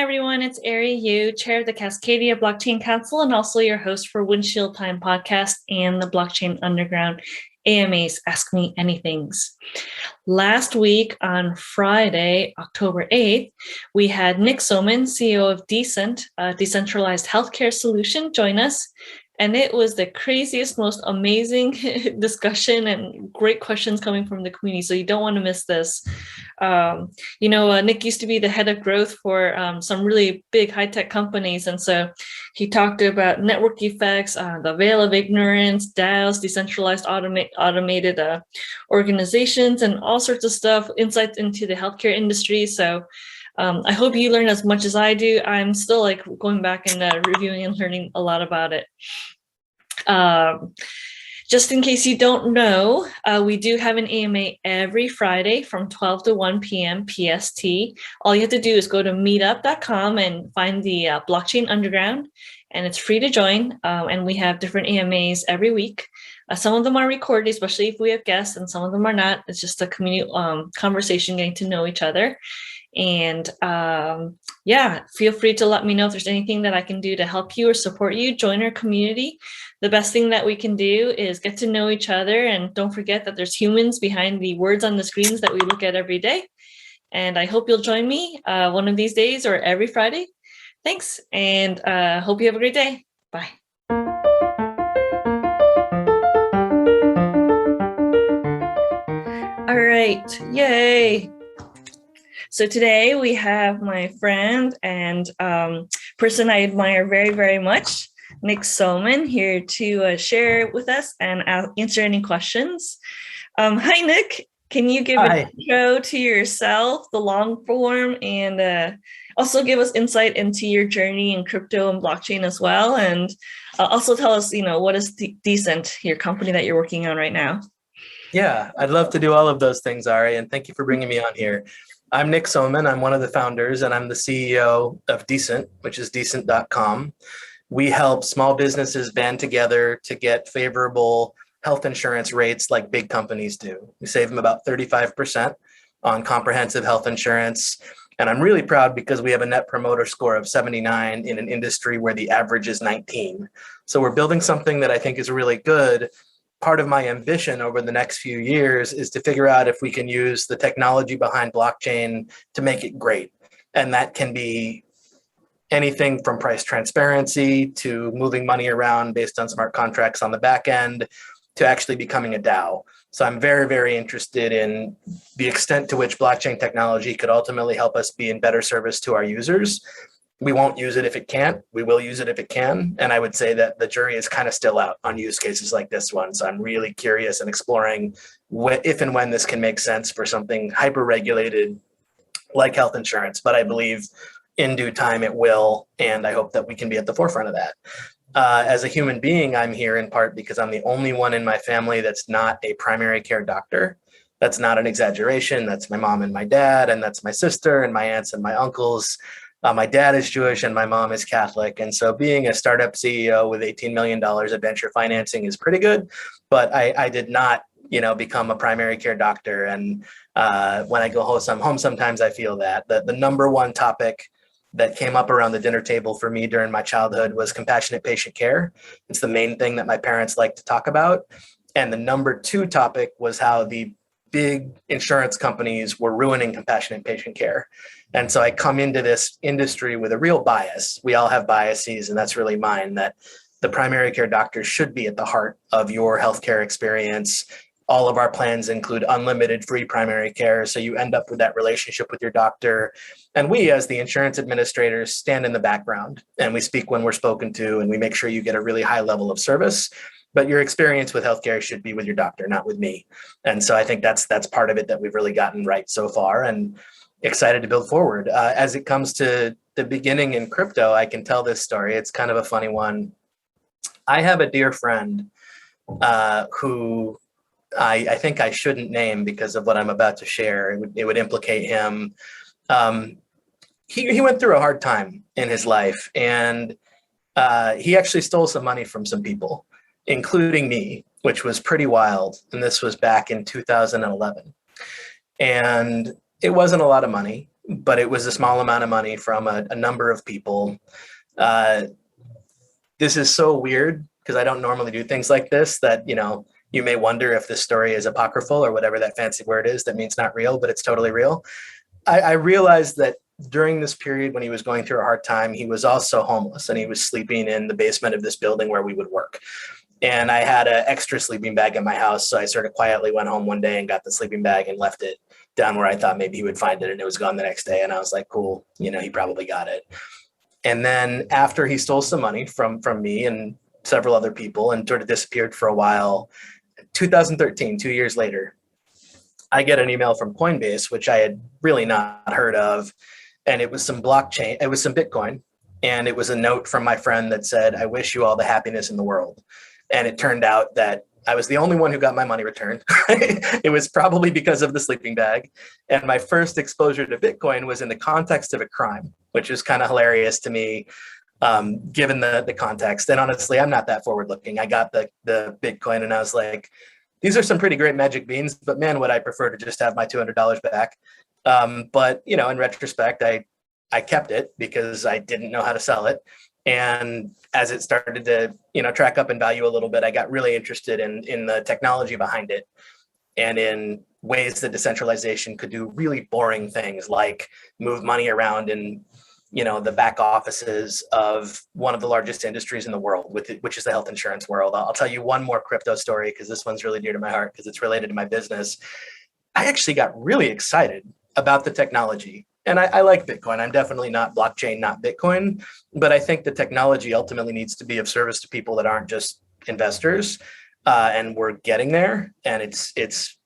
everyone, it's Arry, chair of the Cascadia Blockchain Council and also your host for Windshield Time podcast and the Blockchain Underground AMA's Ask Me Anythings. Last week on Friday, October 8th, we had Nick Soman, CEO of Decent, a decentralized healthcare solution, join us. And it was the craziest, most amazing discussion and great questions coming from the community. So you don't want to miss this. Nick used to be the head of growth for some really big high-tech companies. And so he talked about network effects, the veil of ignorance, DAOs, decentralized automated organizations, and all sorts of stuff, insights into the healthcare industry. So I hope you learn as much as I do. I'm still going back and reviewing and learning a lot about it. Just in case you don't know, we do have an AMA every Friday from 12 to 1 p.m. PST. All you have to do is go to meetup.com and find the Blockchain Underground, and it's free to join. And we have different AMAs every week. Some of them are recorded, especially if we have guests, and some of them are not. It's just a community conversation, getting to know each other. And feel free to let me know if there's anything that I can do to help you or support you. Join our community. The best thing that we can do is get to know each other, and don't forget that there's humans behind the words on the screens that we look at every day. And I hope you'll join me one of these days or every Friday. Thanks, and hope you have a great day. Bye. All right, yay. So today we have my friend and person I admire very, very much, Nick Soman, here to share with us and answer any questions. Hi, Nick. Can you give an intro to yourself, the long form, and also give us insight into your journey in crypto and blockchain as well? And also tell us, what is Decent, your company that you're working on right now? Yeah, I'd love to do all of those things, Arry, and thank you for bringing me on here. I'm Nick Soman. I'm one of the founders, and I'm the CEO of Decent, which is decent.com. We help small businesses band together to get favorable health insurance rates like big companies do. We save them about 35% on comprehensive health insurance. And I'm really proud because we have a net promoter score of 79 in an industry where the average is 19. So we're building something that I think is really good. Part of my ambition over the next few years is to figure out if we can use the technology behind blockchain to make it great. And that can be anything from price transparency to moving money around based on smart contracts on the back end to actually becoming a DAO. So I'm very, very interested in the extent to which blockchain technology could ultimately help us be in better service to our users. We won't use it if it can't. We will use it if it can. And I would say that the jury is kind of still out on use cases like this one. So I'm really curious and exploring if and when this can make sense for something hyper-regulated like health insurance. But I believe in due time it will. And I hope that we can be at the forefront of that. As a human being, I'm here in part because I'm the only one in my family that's not a primary care doctor. That's not an exaggeration. That's my mom and my dad, and that's my sister and my aunts and my uncles. My dad is Jewish and my mom is Catholic. And so being a startup CEO with $18 million of venture financing is pretty good, but I did not, become a primary care doctor. And when I go home, sometimes I feel that the number one topic that came up around the dinner table for me during my childhood was compassionate patient care. It's the main thing that my parents like to talk about. And the number two topic was how the big insurance companies were ruining compassionate patient care. And so I come into this industry with a real bias. We all have biases, and that's really mine, that the primary care doctor should be at the heart of your healthcare experience. All of our plans include unlimited free primary care. So you end up with that relationship with your doctor. And we, as the insurance administrators, stand in the background and we speak when we're spoken to, and we make sure you get a really high level of service. But your experience with healthcare should be with your doctor, not with me. And so I think that's part of it that we've really gotten right so far, and excited to build forward. As it comes to the beginning in crypto, I can tell this story. It's kind of a funny one. I have a dear friend who I think I shouldn't name because of what I'm about to share. It would implicate him. He went through a hard time in his life, and he actually stole some money from some people, including me, which was pretty wild. And this was back in 2011. And it wasn't a lot of money, but it was a small amount of money from a number of people. This is so weird because I don't normally do things like this that, you may wonder if this story is apocryphal or whatever that fancy word is that means not real, but it's totally real. I realized that during this period when he was going through a hard time, he was also homeless and he was sleeping in the basement of this building where we would work. And I had an extra sleeping bag in my house. So I sort of quietly went home one day and got the sleeping bag and left it down where I thought maybe he would find it. And it was gone the next day. And I was like, cool, he probably got it. And then after he stole some money from me and several other people and sort of disappeared for a while, 2013, 2 years later, I get an email from Coinbase, which I had really not heard of. And it was some blockchain, it was some Bitcoin. And it was a note from my friend that said, I wish you all the happiness in the world. And it turned out that I was the only one who got my money returned. It was probably because of the sleeping bag. And my first exposure to Bitcoin was in the context of a crime, which is kind of hilarious to me, given the context. And honestly, I'm not that forward looking. I got the Bitcoin and I was like, these are some pretty great magic beans, but man, would I prefer to just have my $200 back. But, in retrospect, I kept it because I didn't know how to sell it. And as it started to, track up in value a little bit, I got really interested in the technology behind it and in ways that decentralization could do really boring things like move money around in, the back offices of one of the largest industries in the world, which is the health insurance world. I'll tell you one more crypto story because this one's really dear to my heart because it's related to my business. I actually got really excited about the technology. And I like Bitcoin. I'm definitely not blockchain, not Bitcoin, but I think the technology ultimately needs to be of service to people that aren't just investors. And we're getting there. And it's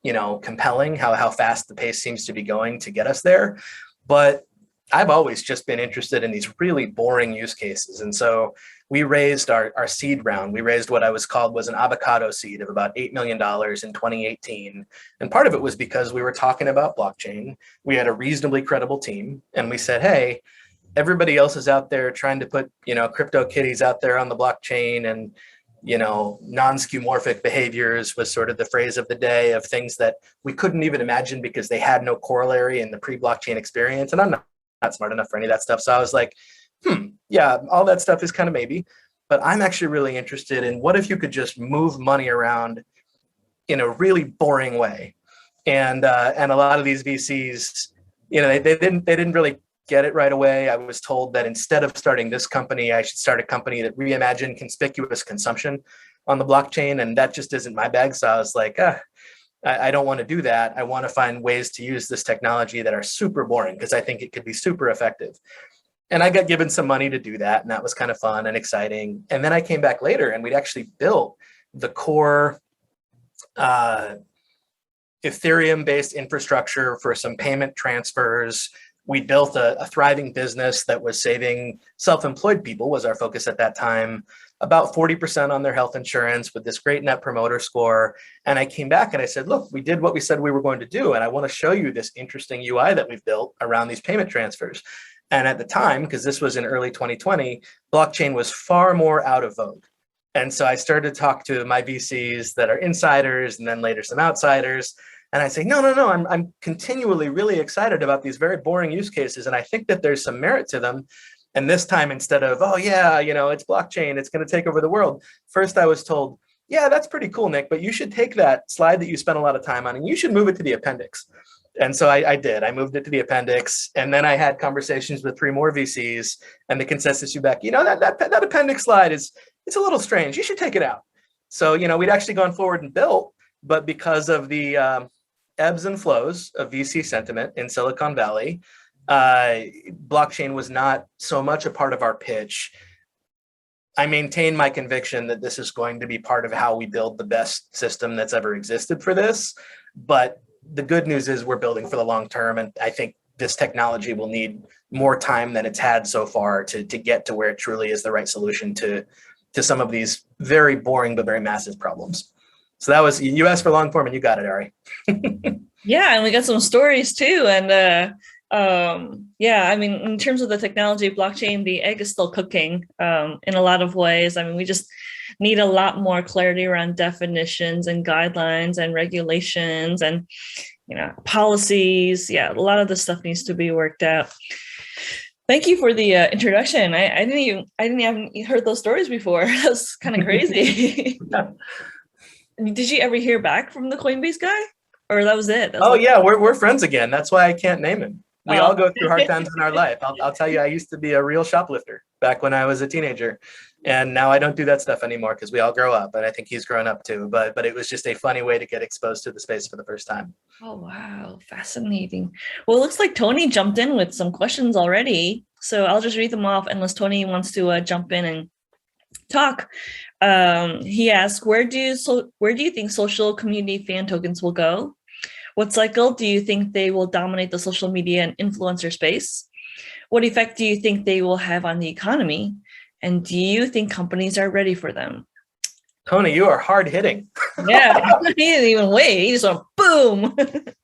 compelling how fast the pace seems to be going to get us there. But I've always just been interested in these really boring use cases. And so we raised our seed round. We raised what was an avocado seed of about $8 million in 2018. And part of it was because we were talking about blockchain. We had a reasonably credible team. And we said, hey, everybody else is out there trying to put, crypto kitties out there on the blockchain and, non-skeuomorphic behaviors was sort of the phrase of the day of things that we couldn't even imagine because they had no corollary in the pre-blockchain experience. And I'm not smart enough for any of that stuff. So I was like, yeah, all that stuff is kind of maybe, but I'm actually really interested in what if you could just move money around in a really boring way. And a lot of these VCs, they didn't really get it right away. I was told that instead of starting this company, I should start a company that reimagined conspicuous consumption on the blockchain. And that just isn't my bag. So I was like, I don't want to do that. I want to find ways to use this technology that are super boring because I think it could be super effective. And I got given some money to do that. And that was kind of fun and exciting. And then I came back later and we'd actually built the core Ethereum-based infrastructure for some payment transfers. We built a thriving business that was saving self-employed people, was our focus at that time, about 40% on their health insurance with this great net promoter score. And I came back and I said, look, we did what we said we were going to do. And I want to show you this interesting UI that we've built around these payment transfers. And at the time, because this was in early 2020, blockchain was far more out of vogue. And so I started to talk to my VCs that are insiders and then later some outsiders. And I say, no, I'm continually really excited about these very boring use cases. And I think that there's some merit to them. And this time, instead of, oh yeah, it's blockchain, it's going to take over the world. First, I was told, yeah, that's pretty cool, Nick, but you should take that slide that you spent a lot of time on and you should move it to the appendix. And so I did. I moved it to the appendix. And then I had conversations with 3 more VCs and the consensus feedback, that appendix slide it's a little strange. You should take it out. So, we'd actually gone forward and built, but because of the ebbs and flows of VC sentiment in Silicon Valley, blockchain was not so much a part of our pitch. I maintain my conviction that this is going to be part of how we build the best system that's ever existed for this. But the good news is we're building for the long term. And I think this technology will need more time than it's had so far to get to where it truly is the right solution to some of these very boring but very massive problems. So that was, you asked for long form and you got it, Arry. Yeah, and we got some stories too. And in terms of the technology of blockchain, the egg is still cooking in a lot of ways. need a lot more clarity around definitions and guidelines and regulations and policies. Yeah, a lot of this stuff needs to be worked out. Thank you for the introduction. I didn't even heard those stories before. That's kind of crazy. Did you ever hear back from the Coinbase guy, or that was it? Yeah, we're friends again. That's why I can't name him. We all go through hard times in our life. I'll tell you, I used to be a real shoplifter back when I was a teenager, and now I don't do that stuff anymore because we all grow up, and I think he's grown up too. But it was just a funny way to get exposed to the space for the first time. Oh, wow. Fascinating. Well, it looks like Tony jumped in with some questions already. So I'll just read them off unless Tony wants to jump in and talk. He asked, where do you think social community fan tokens will go? What cycle do you think they will dominate the social media and influencer space? What effect do you think they will have on the economy? And do you think companies are ready for them? Tony, you are hard hitting. Yeah, he didn't even wait. He just went boom.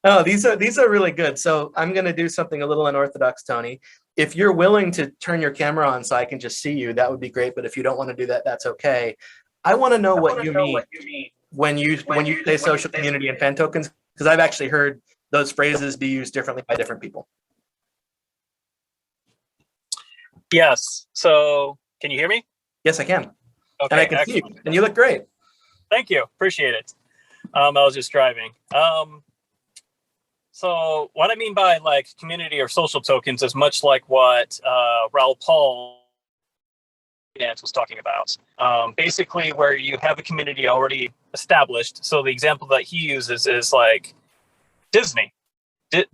Oh, these are really good. So I'm going to do something a little unorthodox, Tony. If you're willing to turn your camera on so I can just see you, that would be great. But if you don't want to do that, that's okay. I want to know what you mean when you say social community and fan tokens, because I've actually heard those phrases be used differently by different people. Yes. So can you hear me? Yes, I can. Okay, and I can see you, and you look great. Thank you. Appreciate it. I was just driving. So what I mean by like community or social tokens is much like what Raoul Paul was talking about. Basically, where you have a community already established. So the example that he uses is like Disney.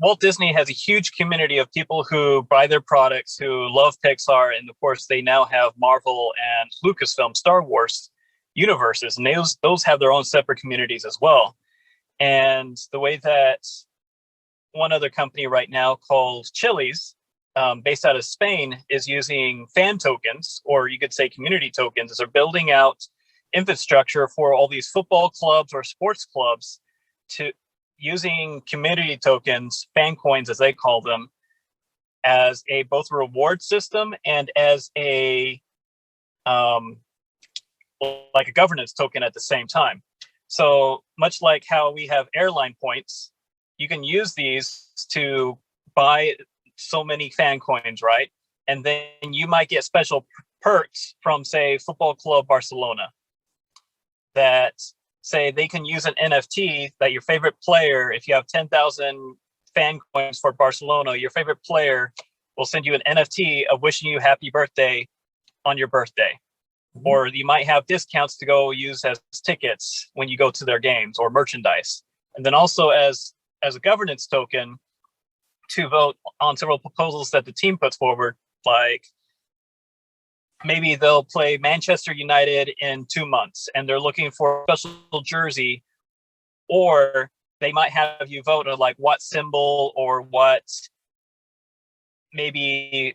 Walt Disney has a huge community of people who buy their products, who love Pixar, and of course they now have Marvel and Lucasfilm, Star Wars universes, and those have their own separate communities as well. And the way that one other company right now called Chili's, based out of Spain, is using fan tokens, or you could say community tokens, are building out infrastructure for all these football clubs or sports clubs to using community tokens, fan coins as they call them, as a both a reward system and as a like a governance token at the same time. So much like how we have airline points, you can use these to buy so many fan coins, right? And then you might get special perks from, say, Football Club Barcelona, that say they can use an NFT that your favorite player, if you have 10,000 fan coins for Barcelona, your favorite player will send you an NFT of wishing you happy birthday on your birthday. Mm-hmm. Or you might have discounts to go use as tickets when you go to their games or merchandise. And then also as a governance token to vote on several proposals that the team puts forward, like maybe they'll play Manchester United in 2 months and they're looking for a special jersey, or they might have you vote on like what symbol or what maybe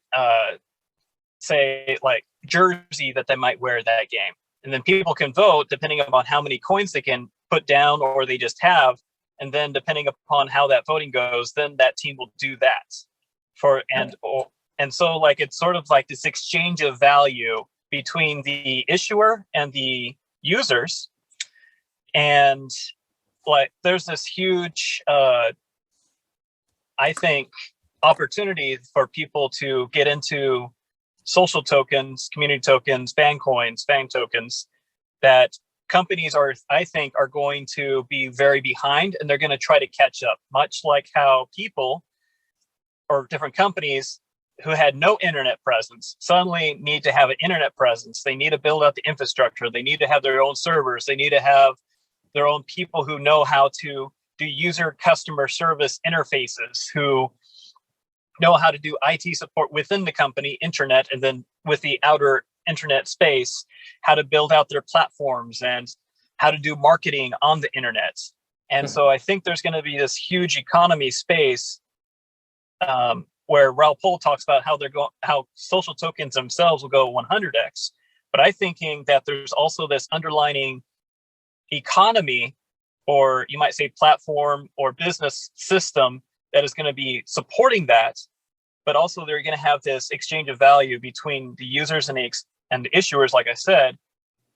say like jersey that they might wear that game. And then people can vote depending upon how many coins they can put down or they just have. And then depending upon how that voting goes, then that team will do that for and so like it's sort of like this exchange of value between the issuer and the users. And like there's this huge I think opportunity for people to get into social tokens, community tokens, fan coins, fan tokens that companies are going to be very behind, and they're going to try to catch up, much like how people or different companies who had no internet presence suddenly need to have an internet presence. They need to build out the infrastructure. They need to have their own servers. They need to have their own people who know how to do user customer service interfaces, who know how to do IT support within the company, internet, and then with the outer internet space, how to build out their platforms and how to do marketing on the internet. And so I think there's going to be this huge economy space where Raoul Pol talks about how social tokens themselves will go 100x. But I'm thinking that there's also this underlining economy, or you might say platform or business system, that is going to be supporting that. But also they're going to have this exchange of value between the users and the issuers, like I said.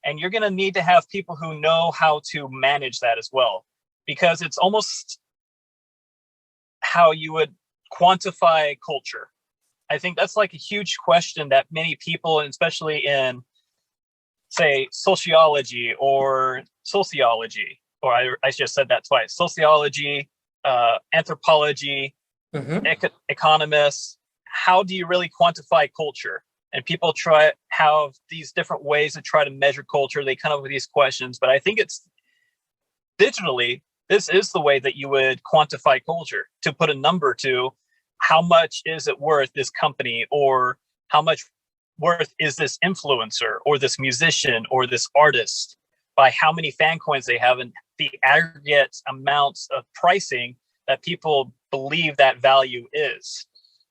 And you're going to need to have people who know how to manage that as well, because it's almost how you would quantify culture. I think that's like a huge question that many people, and especially in, say, sociology, or I just said that twice, sociology, anthropology, economists, how do you really quantify culture? And people have these different ways to try to measure culture. They come up with these questions, but I think it's digitally, this is the way that you would quantify culture, to put a number to how much is it worth, this company, or how much worth is this influencer or this musician or this artist, by how many fan coins they have and the aggregate amounts of pricing that people believe that value is,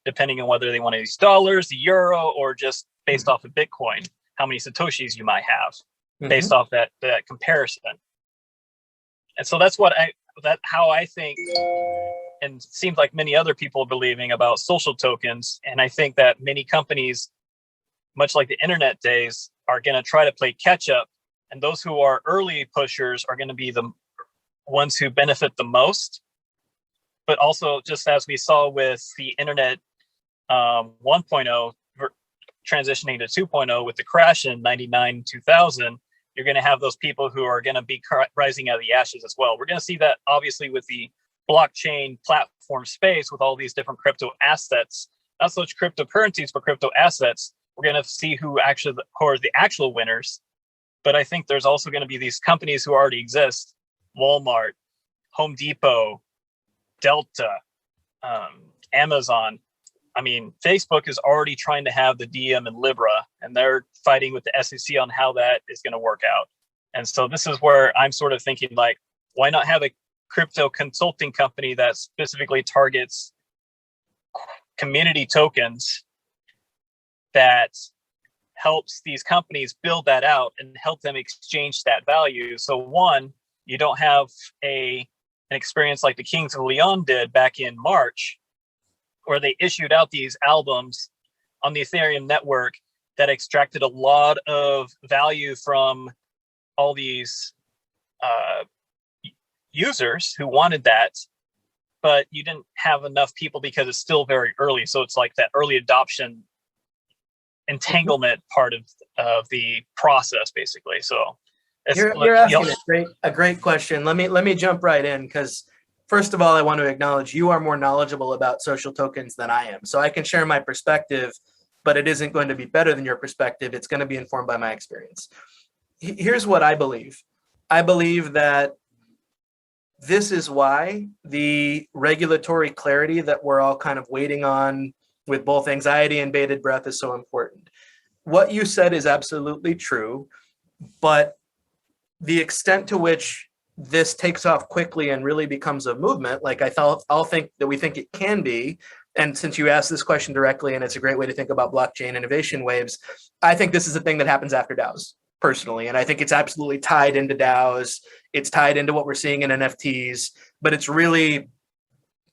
depending on whether they want to use dollars, the euro, or just based off of Bitcoin, how many Satoshis you might have based off that comparison. And so that's how I think, and seems like many other people are believing about social tokens. And I think that many companies, much like the internet days, are going to try to play catch up. And those who are early pushers are going to be the ones who benefit the most. But also, just as we saw with the internet 1.0 transitioning to 2.0 with the crash in 99, 2000, you're going to have those people who are going to be rising out of the ashes as well. We're going to see that obviously with the blockchain platform space, with all these different crypto assets, not so much cryptocurrencies, but crypto assets. We're going to see who are the actual winners. But I think there's also going to be these companies who already exist: Walmart, Home Depot, Delta, Amazon. I mean, Facebook is already trying to have the Diem and Libra, and they're fighting with the SEC on how that is going to work out. And so this is where I'm sort of thinking, like, why not have a crypto consulting company that specifically targets community tokens, that helps these companies build that out and help them exchange that value? So one, you don't have an experience like the Kings of Leon did back in March, where they issued out these albums on the Ethereum network that extracted a lot of value from all these users who wanted that, but you didn't have enough people because it's still very early. So it's like that early adoption entanglement part of the process, basically. So you're asking a great question. Let me jump right in, because first of all, I want to acknowledge you are more knowledgeable about social tokens than I am. So I can share my perspective, but it isn't going to be better than your perspective. It's going to be informed by my experience. Here's what I believe. I believe that this is why the regulatory clarity that we're all kind of waiting on with both anxiety and bated breath is so important. What you said is absolutely true, but the extent to which this takes off quickly and really becomes a movement, like I'll think that we think it can be. And since you asked this question directly, and it's a great way to think about blockchain innovation waves, I think this is a thing that happens after DAOs, personally. And I think it's absolutely tied into DAOs. It's tied into what we're seeing in NFTs, but it's really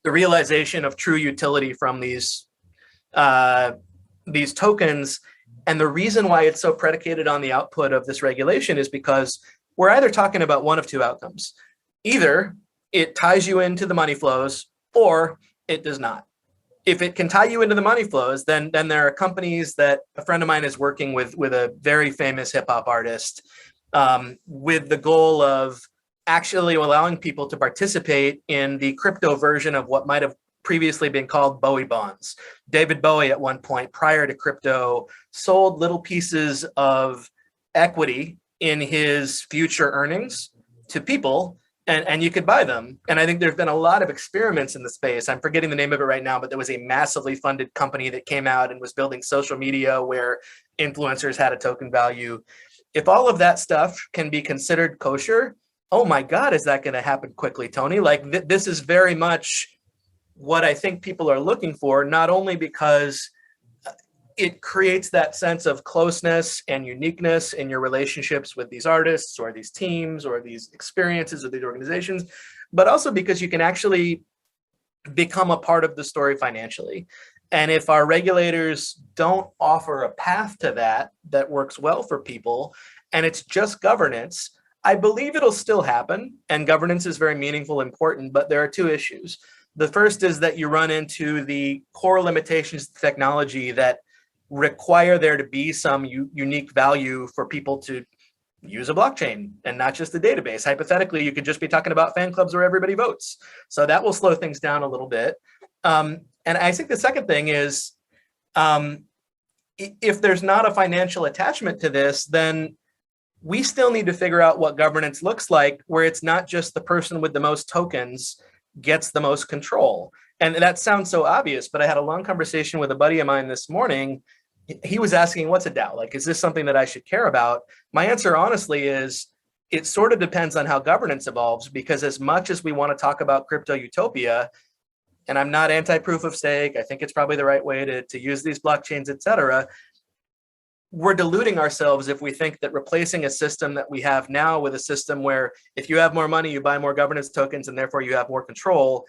the realization of true utility from these tokens. And the reason why it's so predicated on the output of this regulation is because we're either talking about one of two outcomes. Either it ties you into the money flows, or it does not. If it can tie you into the money flows, then there are companies that a friend of mine is working with a very famous hip hop artist, with the goal of actually allowing people to participate in the crypto version of what might have previously been called Bowie bonds. David Bowie, at one point prior to crypto, sold little pieces of equity in his future earnings to people, and you could buy them. And I think there's been a lot of experiments in the space. I'm forgetting the name of it right now, but there was a massively funded company that came out and was building social media where influencers had a token value. If all of that stuff can be considered kosher, oh my God, is that going to happen quickly, Tony? Like this is very much what I think people are looking for, not only because it creates that sense of closeness and uniqueness in your relationships with these artists or these teams or these experiences or these organizations, but also because you can actually become a part of the story financially. And if our regulators don't offer a path to that works well for people, and it's just governance, I believe it'll still happen. And governance is very meaningful, important, but there are two issues. The first is that you run into the core limitations of technology that require there to be some unique value for people to use a blockchain and not just a database. Hypothetically, you could just be talking about fan clubs where everybody votes. So that will slow things down a little bit. And I think the second thing is, if there's not a financial attachment to this, then we still need to figure out what governance looks like, where it's not just the person with the most tokens gets the most control. And that sounds so obvious, but I had a long conversation with a buddy of mine this morning. He was asking, what's a DAO? Like, is this something that I should care about? My answer, honestly, is it sort of depends on how governance evolves, because as much as we want to talk about crypto utopia, and I'm not anti-proof of stake, I think it's probably the right way to use these blockchains, et cetera, we're deluding ourselves if we think that replacing a system that we have now with a system where if you have more money, you buy more governance tokens, and therefore you have more control.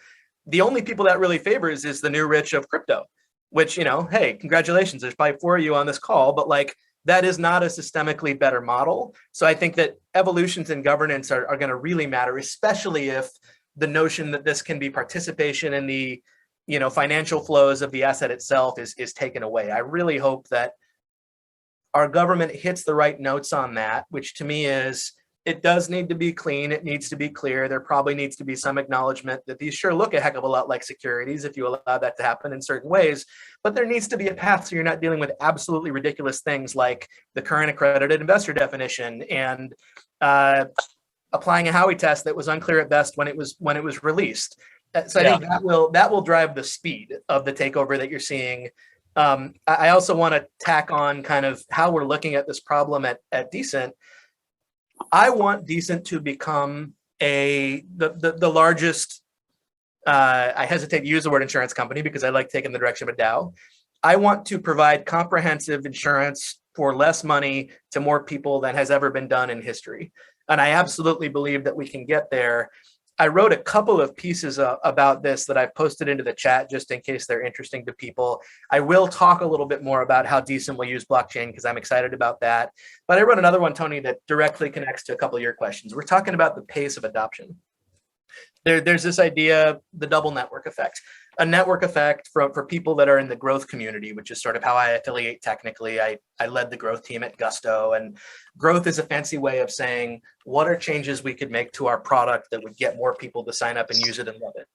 The only people that really favors is the new rich of crypto, which, hey, congratulations, there's probably 4 of you on this call, but like, that is not a systemically better model. So I think that evolutions in governance are going to really matter, especially if the notion that this can be participation in the, financial flows of the asset itself is taken away. I really hope that our government hits the right notes on that, which to me is, it does need to be clean. It needs to be clear. There probably needs to be some acknowledgement that these sure look a heck of a lot like securities if you allow that to happen in certain ways, but there needs to be a path so you're not dealing with absolutely ridiculous things like the current accredited investor definition and applying a Howey test that was unclear at best when it was released. So I think that will drive the speed of the takeover that you're seeing. I also want to tack on kind of how we're looking at this problem at Decent. I want Decent to become the largest, I hesitate to use the word insurance company because I like taking the direction of a DAO. I want to provide comprehensive insurance for less money to more people than has ever been done in history. And I absolutely believe that we can get there. I wrote a couple of pieces about this that I've posted into the chat just in case they're interesting to people. I will talk a little bit more about how Decent will use blockchain because I'm excited about that. But I wrote another one, Tony, that directly connects to a couple of your questions. We're talking about the pace of adoption. There's this idea, the double network effect. A network effect for people that are in the growth community, which is sort of how I affiliate technically. I led the growth team at Gusto, and growth is a fancy way of saying, what are changes we could make to our product that would get more people to sign up and use it and love it?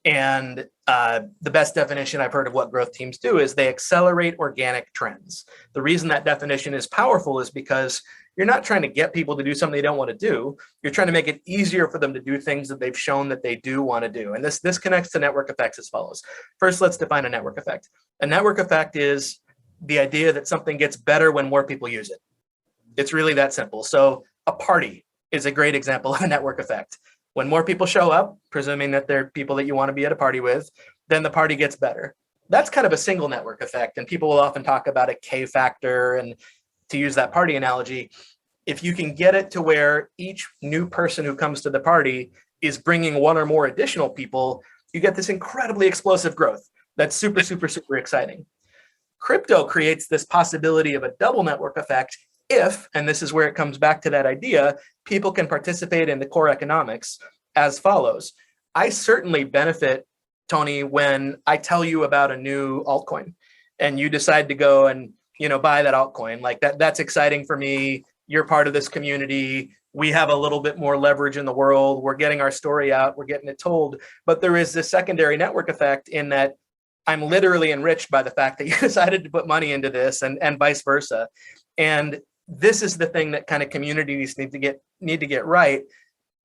And the best definition I've heard of what growth teams do is they accelerate organic trends. The reason that definition is powerful is because you're not trying to get people to do something they don't want to do. You're trying to make it easier for them to do things that they've shown that they do want to do. And this connects to network effects as follows. First, let's define a network effect. A network effect is the idea that something gets better when more people use it. It's really that simple. So a party is a great example of a network effect. When more people show up, presuming that they're people that you want to be at a party with, then the party gets better. That's kind of a single network effect. And people will often talk about a K factor. And to use that party analogy, if you can get it to where each new person who comes to the party is bringing one or more additional people, you get this incredibly explosive growth. That's super, super, super exciting. Crypto creates this possibility of a double network effect if, and this is where it comes back to that idea, people can participate in the core economics as follows. I certainly benefit, Tony, when I tell you about a new altcoin and you decide to go and buy that altcoin. Like that's exciting for me. You're part of this community. We have a little bit more leverage in the world. We're getting our story out. We're getting it told. But there is this secondary network effect in that I'm literally enriched by the fact that you decided to put money into this and vice versa. And this is the thing that kind of communities need to get right.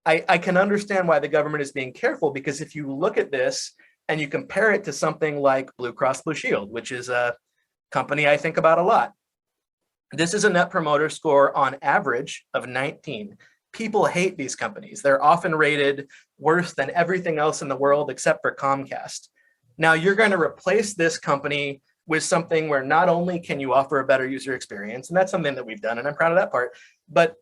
I can understand why the government is being careful, because if you look at this and you compare it to something like Blue Cross Blue Shield, which is a company I think about a lot. This is a net promoter score on average of 19. People hate these companies. They're often rated worse than everything else in the world except for Comcast. Now you're going to replace this company with something where not only can you offer a better user experience, and that's something that we've done, and I'm proud of that part, but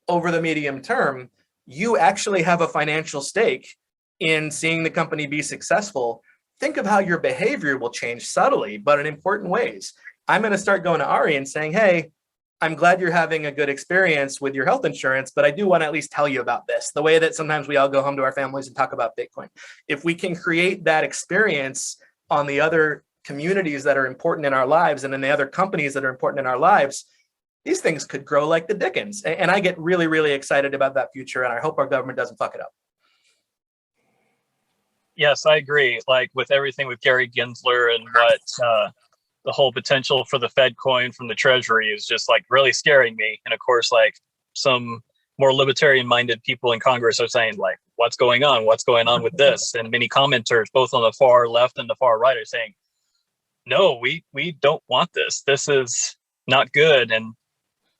over the medium term, you actually have a financial stake in seeing the company be successful. Think of how your behavior will change subtly, but in important ways. I'm going to start going to Arry and saying, hey, I'm glad you're having a good experience with your health insurance, but I do want to at least tell you about this, the way that sometimes we all go home to our families and talk about Bitcoin. If we can create that experience on the other communities that are important in our lives and in the other companies that are important in our lives, these things could grow like the dickens. And I get really, really excited about that future. And I hope our government doesn't fuck it up. Yes, I agree. Like with everything with Gary Gensler and what the whole potential for the Fed coin from the Treasury is just like really scaring me. And of course, like some more libertarian minded people in Congress are saying like, what's going on? What's going on with this? And many commenters, both on the far left and the far right, are saying, no, we don't want this. This is not good. And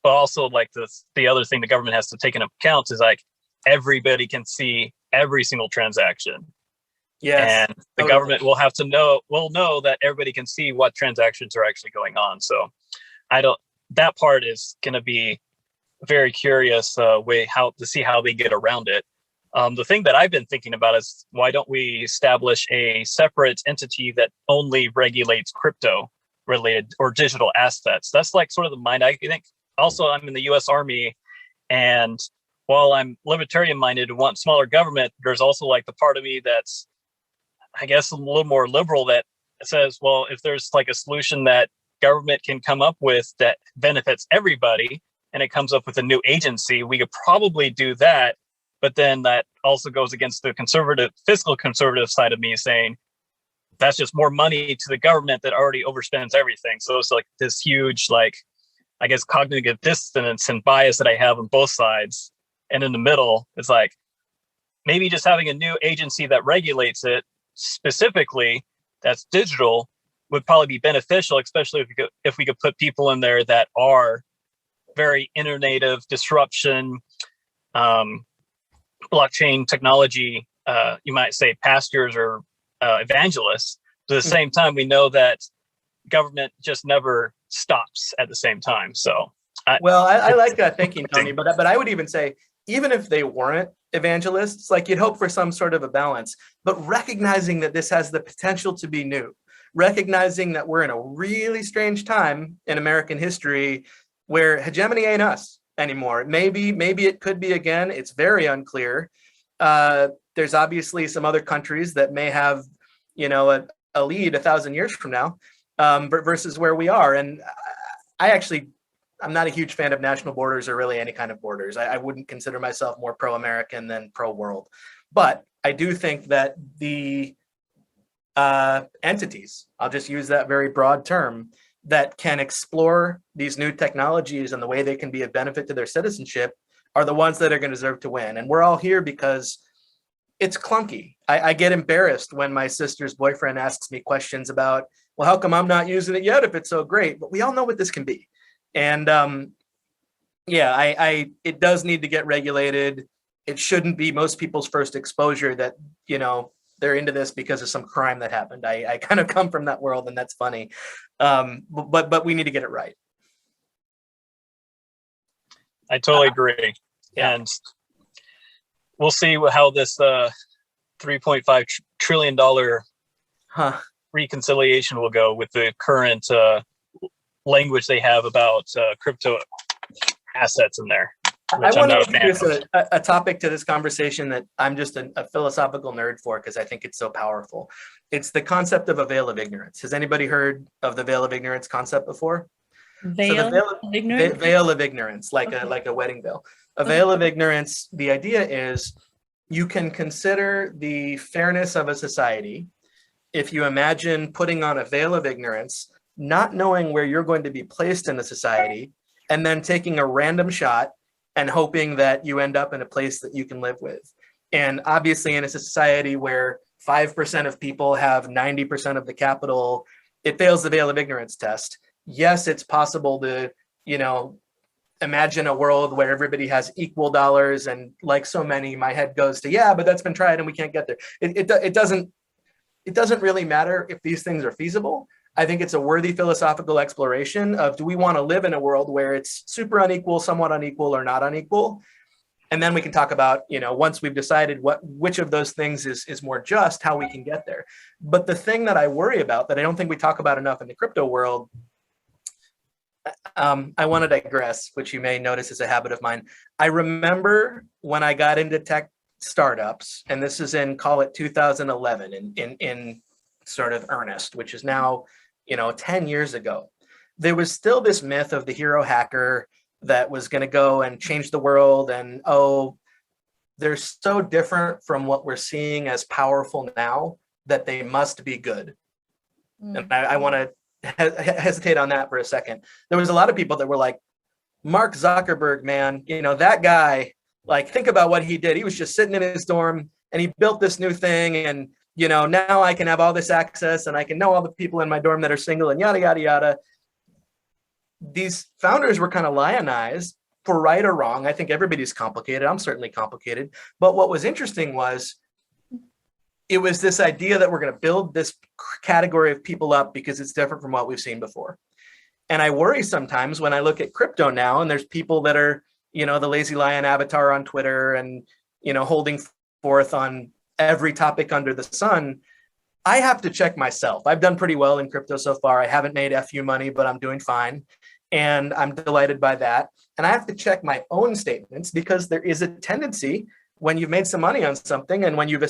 but also like the other thing the government has to take into account is like everybody can see every single transaction. Yes, and the government will have to know that everybody can see what transactions are actually going on. So that part is going to be very curious way to see how they get around it. The thing that I've been thinking about is why don't we establish a separate entity that only regulates crypto related or digital assets? That's like sort of the mind I think. Also, I'm in the US Army, and while I'm libertarian minded and want smaller government, there's also like the part of me that's, I guess, a little more liberal that says, well, if there's like a solution that government can come up with that benefits everybody and it comes up with a new agency, we could probably do that. But then that also goes against the fiscal conservative side of me saying that's just more money to the government that already overspends everything. So it's like this huge, like, I guess, cognitive dissonance and bias that I have on both sides. And in the middle, it's like maybe just having a new agency that regulates it specifically that's digital would probably be beneficial, especially if we could put people in there that are very innovative, disruption, blockchain technology, you might say pastors or evangelists. But at the same time, we know that government just never stops at the same time. So I like that thinking, Tony, but I would even say, even if they weren't evangelists, like you'd hope for some sort of a balance, but recognizing that this has the potential to be new, recognizing that we're in a really strange time in American history where hegemony ain't us anymore. Maybe it could be again. It's very unclear. There's obviously some other countries that may have, a lead 1,000 years from now versus where we are. And I'm not a huge fan of national borders or really any kind of borders. I wouldn't consider myself more pro-American than pro-world. But I do think that the entities, I'll just use that very broad term, that can explore these new technologies and the way they can be of benefit to their citizenship are the ones that are going to deserve to win. And we're all here because it's clunky. I get embarrassed when my sister's boyfriend asks me questions about, well, how come I'm not using it yet if it's so great? But we all know what this can be. And it does need to get regulated. It shouldn't be most people's first exposure that, they're into this because of some crime that happened. I kind of come from that world, and that's funny. But we need to get it right. I totally agree. Yeah. And we'll see how this $3.5 trillion reconciliation will go with the current language they have about crypto assets in there. I want to introduce a topic to this conversation that I'm just a philosophical nerd for because I think it's so powerful. It's the concept of a veil of ignorance. Has anybody heard of the veil of ignorance concept before? Veil of ignorance? Veil of ignorance, like a wedding veil. A veil of ignorance, the idea is you can consider the fairness of a society if you imagine putting on a veil of ignorance, not knowing where you're going to be placed in the society, and then taking a random shot and hoping that you end up in a place that you can live with. And obviously in a society where 5% of people have 90% of the capital, it fails the veil of ignorance test. Yes, it's possible to, imagine a world where everybody has equal dollars, and like so many, my head goes to, yeah, but that's been tried and we can't get there. It doesn't really matter if these things are feasible. I think it's a worthy philosophical exploration of, do we want to live in a world where it's super unequal, somewhat unequal, or not unequal? And then we can talk about, once we've decided which of those things is more just, how we can get there. But the thing that I worry about that I don't think we talk about enough in the crypto world, I want to digress, which you may notice is a habit of mine. I remember when I got into tech startups, and this is in, call it 2011, in sort of earnest, which is now, 10 years ago. There was still this myth of the hero hacker that was going to go and change the world, and they're so different from what we're seeing as powerful now that they must be good. And I want to hesitate on that for a second. There was a lot of people that were like, Mark Zuckerberg, man, that guy, like, think about what he did. He was just sitting in his dorm and he built this new thing. And, now I can have all this access and I can know all the people in my dorm that are single and yada, yada, yada. These founders were kind of lionized for right or wrong. I think everybody's complicated. I'm certainly complicated. But what was interesting was it was this idea that we're going to build this category of people up because it's different from what we've seen before. And I worry sometimes when I look at crypto now, and there's people that are, the lazy lion avatar on Twitter and, holding forth on every topic under the sun. I have to check myself. I've done pretty well in crypto so far. I haven't made FU money, but I'm doing fine. And I'm delighted by that. And I have to check my own statements because there is a tendency when you've made some money on something and when you've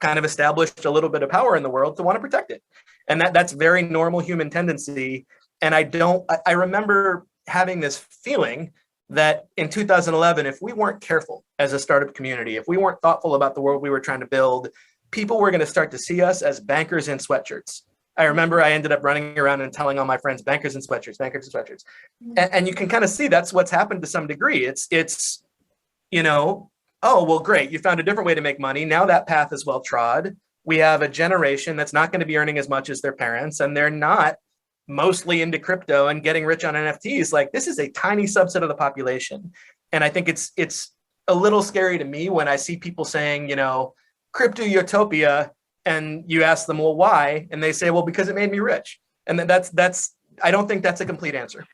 kind of established a little bit of power in the world to want to protect it. And that's very normal human tendency. And I remember having this feeling that in 2011, if we weren't careful as a startup community, if we weren't thoughtful about the world we were trying to build, people were going to start to see us as bankers in sweatshirts. I remember I ended up running around and telling all my friends, bankers in sweatshirts, bankers in sweatshirts. And you can kind of see that's what's happened to some degree. It's oh, well, great. You found a different way to make money. Now that path is well trod. We have a generation that's not going to be earning as much as their parents, and they're not mostly into crypto and getting rich on NFTs. Like, this is a tiny subset of the population. And I think it's a little scary to me when I see people saying, crypto utopia, and you ask them, well, why? And they say, well, because it made me rich. And that's I don't think that's a complete answer.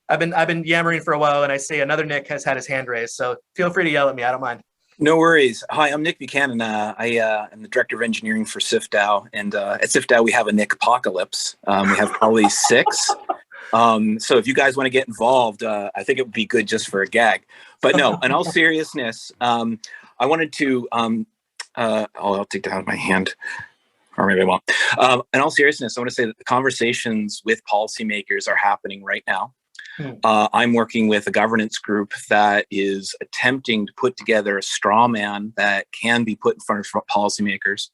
I've been yammering for a while, and I see another Nick has had his hand raised. So feel free to yell at me. I don't mind. No worries. Hi, I'm Nick Buchanan. I am the director of engineering for SIFDAO, and at SIFDAO we have a Nick apocalypse. We have probably 6. So if you guys want to get involved, I think it would be good just for a gag. But no, in all seriousness, I wanted to. I'll take that out of my hand, or maybe I won't. In all seriousness, I want to say that the conversations with policymakers are happening right now. I'm working with a governance group that is attempting to put together a straw man that can be put in front of policymakers.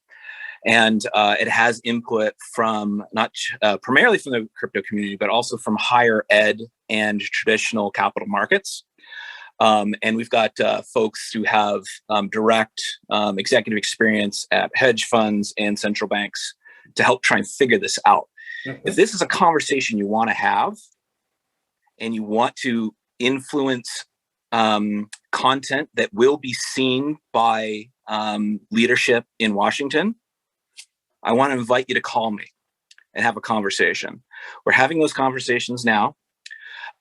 And it has input from not primarily from the crypto community, but also from higher ed and traditional capital markets. And we've got folks who have direct executive experience at hedge funds and central banks to help try and figure this out. Mm-hmm. If this is a conversation you want to have, and you want to influence content that will be seen by leadership in Washington, I want to invite you to call me and have a conversation. We're having those conversations now.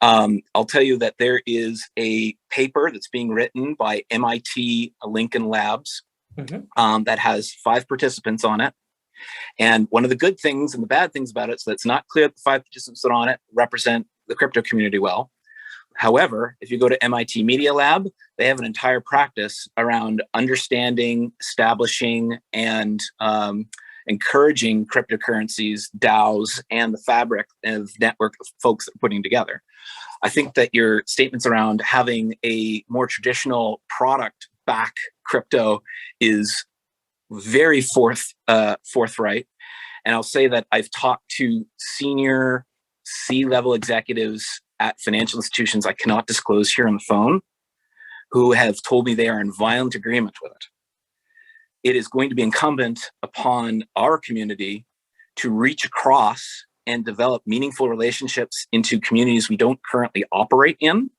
I'll tell you that there is a paper that's being written by MIT Lincoln Labs that has 5 participants on it. And one of the good things and the bad things about it, so it's not clear that the 5 participants that are on it represent the crypto community well. However, if you go to MIT Media Lab, they have an entire practice around understanding, establishing, and encouraging cryptocurrencies, DAOs, and the fabric of network of folks that are putting together. I think that your statements around having a more traditional product back crypto is very forthright. And I'll say that I've talked to senior C-level executives at financial institutions I cannot disclose here on the phone who have told me they are in violent agreement with it. It is going to be incumbent upon our community to reach across and develop meaningful relationships into communities we don't currently operate in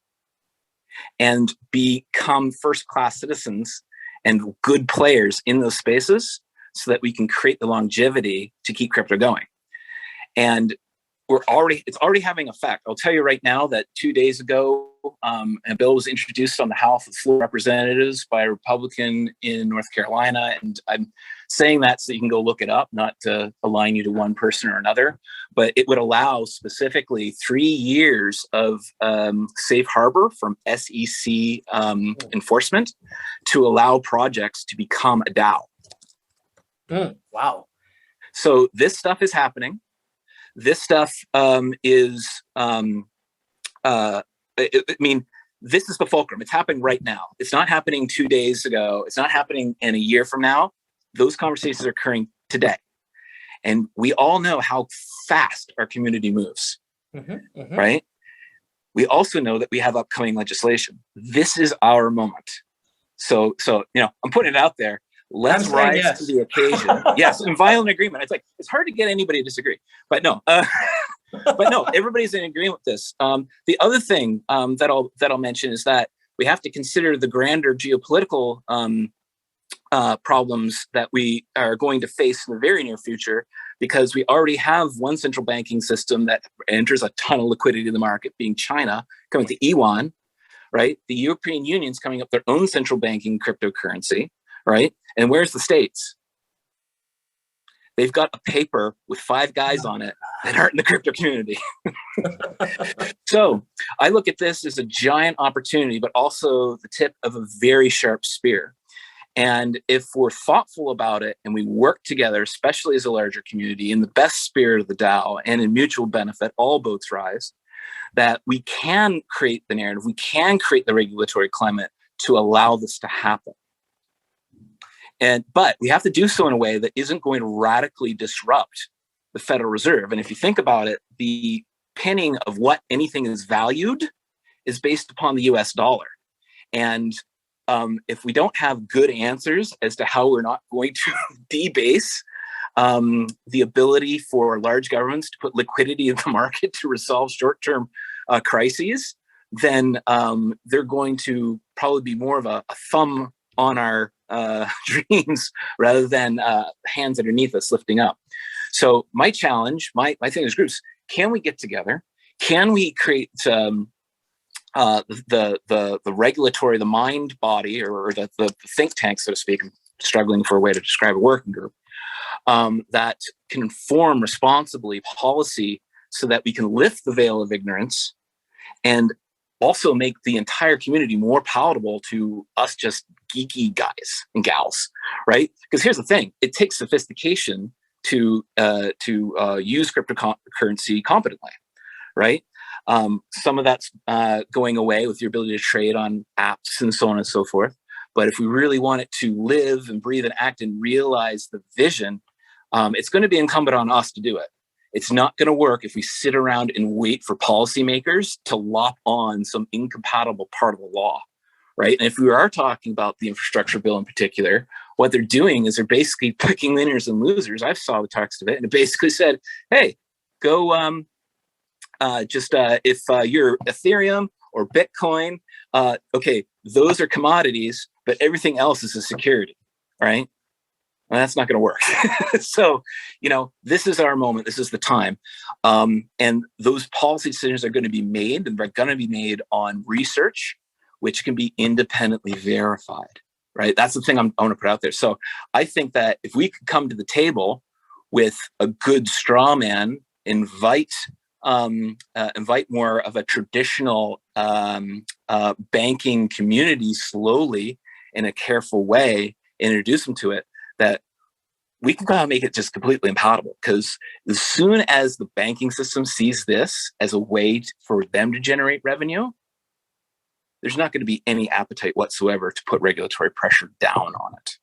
and become first-class citizens and good players in those spaces so that we can create the longevity to keep crypto going. And it's already having effect. I'll tell you right now that 2 days ago, a bill was introduced on the House of Representatives by a Republican in North Carolina. And I'm saying that so you can go look it up, not to align you to one person or another, but it would allow specifically 3 years of safe harbor from SEC enforcement to allow projects to become a DAO. Wow. So this stuff is happening. This stuff is, I mean, this is the fulcrum. It's happening right now. It's not happening 2 days ago. It's not happening in a year from now. Those conversations are occurring today. And we all know how fast our community moves, right? We also know that we have upcoming legislation. This is our moment. So I'm putting it out there. Let's rise to the occasion. Yes, in violent agreement. It's hard to get anybody to disagree, but no, everybody's in agreement with this. The other thing that I'll mention is that we have to consider the grander geopolitical problems that we are going to face in the very near future, because we already have one central banking system that enters a ton of liquidity in the market, being China, coming with the yuan, right? The European Union's coming up with their own central banking cryptocurrency, right? And where's the States? They've got a paper with 5 guys on it that aren't in the crypto community. So I look at this as a giant opportunity, but also the tip of a very sharp spear. And if we're thoughtful about it and we work together, especially as a larger community, in the best spirit of the DAO and in mutual benefit, all boats rise, that we can create the narrative, we can create the regulatory climate to allow this to happen. But we have to do so in a way that isn't going to radically disrupt the Federal Reserve. And if you think about it, the pinning of what anything is valued is based upon the US dollar. And if we don't have good answers as to how we're not going to debase the ability for large governments to put liquidity in the market to resolve short-term crises, then they're going to probably be more of a thumb on our dreams rather than hands underneath us lifting up. So my challenge, my thing is groups, can we get together? Can we create the regulatory, the mind body, or the think tank, so to speak? I'm struggling for a way to describe a working group that can inform responsibly policy so that we can lift the veil of ignorance and also make the entire community more palatable to us just geeky guys and gals, right? Because here's the thing, it takes sophistication to use cryptocurrency competently, right? Some of that's going away with your ability to trade on apps and so on and so forth. But if we really want it to live and breathe and act and realize the vision, it's going to be incumbent on us to do it. It's not going to work if we sit around and wait for policymakers to lop on some incompatible part of the law, right? And if we are talking about the infrastructure bill in particular, what they're doing is they're basically picking winners and losers. I saw the text of it, and it basically said, hey, go if you're Ethereum or Bitcoin, okay, those are commodities, but everything else is a security, right? Well, that's not going to work. So, this is our moment. This is the time. And those policy decisions are going to be made, and they're going to be made on research, which can be independently verified, right? That's the thing I want to put out there. So I think that if we could come to the table with a good straw man, invite more of a traditional banking community slowly in a careful way, introduce them to it, that we can go out and make it just completely unpalatable. Because as soon as the banking system sees this as a way for them to generate revenue, there's not going to be any appetite whatsoever to put regulatory pressure down on it.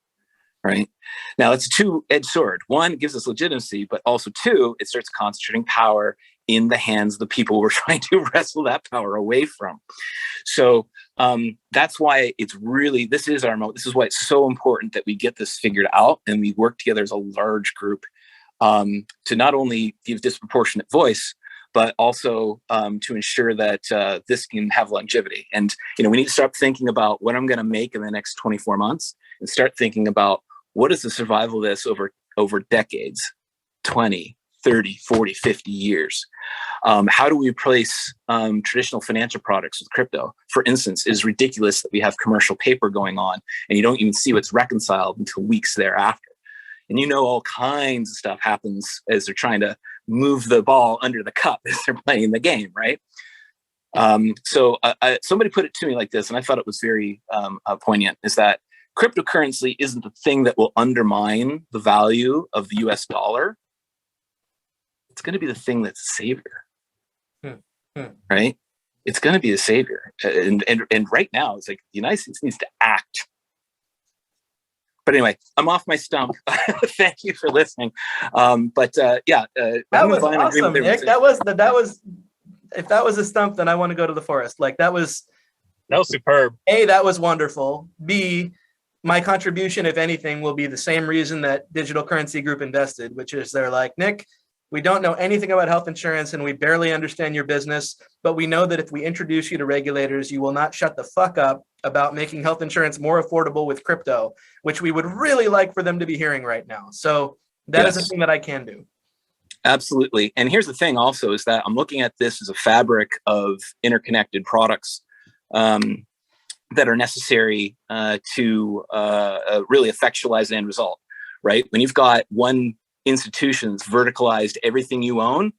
Right? Now, it's a two-edged sword. One, it gives us legitimacy, but also two, it starts concentrating power in the hands of the people we're trying to wrestle that power away from. So that's why this is our moment. This is why it's so important that we get this figured out and we work together as a large group to not only give disproportionate voice, but also to ensure that this can have longevity. And, we need to start thinking about what I'm going to make in the next 24 months and start thinking about what is the survival of this over decades, 20, 30, 40, 50 years. How do we replace traditional financial products with crypto? For instance, it is ridiculous that we have commercial paper going on and you don't even see what's reconciled until weeks thereafter. And all kinds of stuff happens as they're trying to move the ball under the cup as they're playing the game, right? So somebody put it to me like this, and I thought it was very poignant, is that cryptocurrency isn't the thing that will undermine the value of the US dollar. It's going to be the thing that's a savior, right? It's going to be the savior. And right now, it's like the United States needs to act. But anyway, I'm off my stump. Thank you for listening. That was awesome, Nick. That was if that was a stump, then I want to go to the forest. Like that was superb. A, that was wonderful. B, my contribution, if anything, will be the same reason that Digital Currency Group invested, which is they're like, Nick, we don't know anything about health insurance and we barely understand your business, but we know that if we introduce you to regulators, you will not shut the fuck up about making health insurance more affordable with crypto, which we would really like for them to be hearing right now. So that is a thing that I can do. Absolutely. And here's the thing also is that I'm looking at this as a fabric of interconnected products that are necessary to really effectualize the end result, right? When you've got one institution that's verticalized everything you own,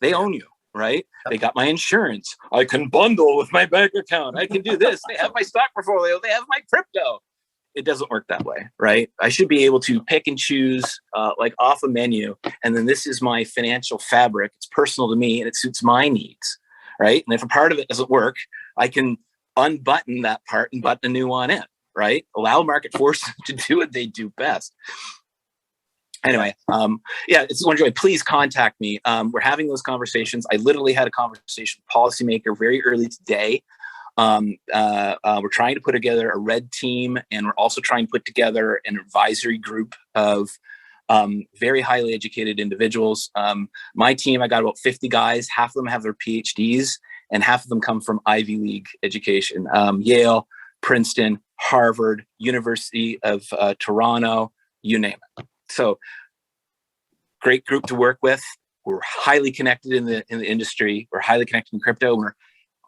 they own you, right? They got my insurance. I can bundle with my bank account. I can do this. They have my stock portfolio. They have my crypto. It doesn't work that way, right? I should be able to pick and choose like off a menu. And then this is my financial fabric. It's personal to me and it suits my needs, right? And if a part of it doesn't work, I can unbutton that part and button a new one in, right? Allow market forces to do what they do best. Anyway, it's one joy. Please contact me. We're having those conversations. I literally had a conversation with a policymaker very early today. We're trying to put together a red team, and we're also trying to put together an advisory group of very highly educated individuals. My team, I got about 50 guys. Half of them have their PhDs, and half of them come from Ivy League education. Yale, Princeton, Harvard, University of Toronto, you name it. So great group to work with. We're highly connected in the industry. We're highly connected in crypto. We're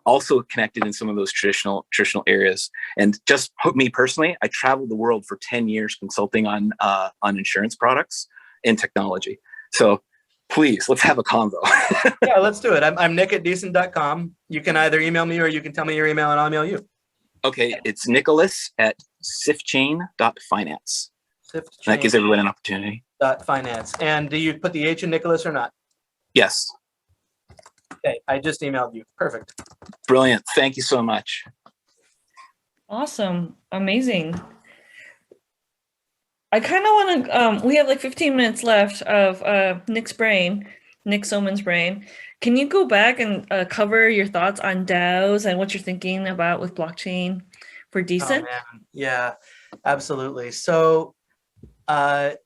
also connected in some of those traditional areas. And just me personally, I traveled the world for 10 years consulting on insurance products and technology. So please, let's have a convo. Yeah, let's do it. I'm Nick at decent.com. You can either email me or you can tell me your email and I'll email you. Okay, it's Nicholas at siftchain.finance. That gives everyone an opportunity. .finance. And do you put the H in Nicholas or not? Yes. Okay, I just emailed you. Perfect. Brilliant. Thank you so much. Awesome. Amazing. I kind of want to, we have like 15 minutes left of Nick Soman's brain. Can you go back and cover your thoughts on DAOs and what you're thinking about with blockchain for Decent? Oh, man. Yeah, absolutely. So let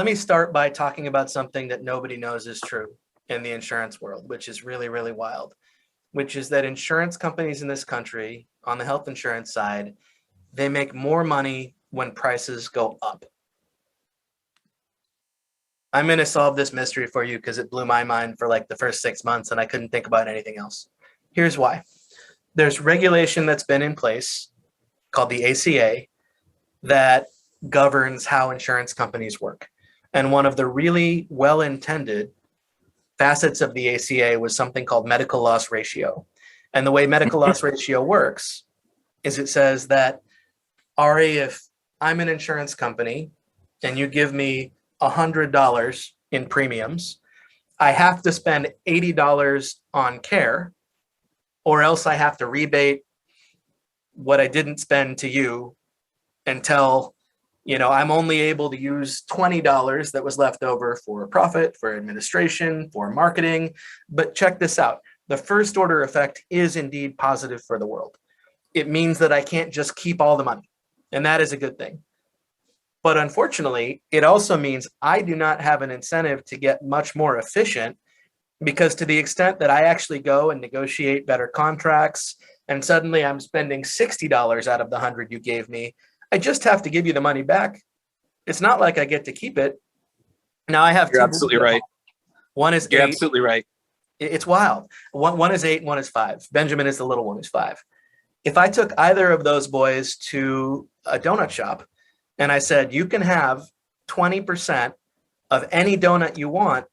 me start by talking about something that nobody knows is true in the insurance world, which is really, really wild, which is that insurance companies in this country, on the health insurance side, they make more money when prices go up. I'm going to solve this mystery for you because it blew my mind for like the first 6 months and I couldn't think about anything else. Here's why. There's regulation that's been in place called the ACA that governs how insurance companies work. And one of the really well-intended facets of the ACA was something called medical loss ratio. And the way medical loss ratio works is it says that, Arry, if I'm an insurance company and you give me $100 in premiums, I have to spend $80 on care, or else I have to rebate what I didn't spend to you until I'm only able to use $20 that was left over for profit, for administration, for marketing. But check this out. The first order effect is indeed positive for the world. It means that I can't just keep all the money. And that is a good thing. But unfortunately, it also means I do not have an incentive to get much more efficient, because to the extent that I actually go and negotiate better contracts and suddenly I'm spending $60 out of the 100 you gave me, I just have to give you the money back. It's not like I get to keep it. Now I have You're absolutely right. One is You're 8. absolutely right. It's wild. One is 8 and one is 5. Benjamin is the little one who's 5. If I took either of those boys to a donut shop and I said, you can have 20% of any donut you want,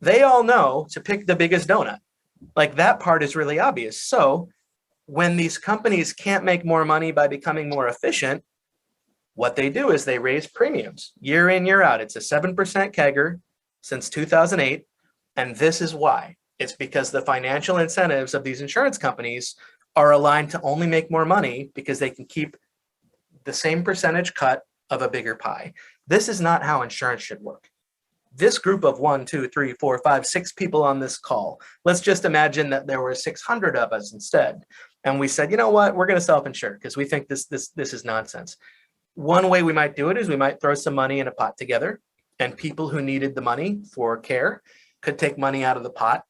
they all know to pick the biggest donut. Like, that part is really obvious. So when these companies can't make more money by becoming more efficient, what they do is they raise premiums year in, year out. It's a 7% CAGR since 2008. And this is why. It's because the financial incentives of these insurance companies are aligned to only make more money because they can keep the same percentage cut of a bigger pie. This is not how insurance should work. This group of 1, 2, 3, 4, 5, 6 people on this call, let's just imagine that there were 600 of us instead. And we said, you know what, we're going to self-insure because we think this is nonsense. One way we might do it is we might throw some money in a pot together, and people who needed the money for care could take money out of the pot.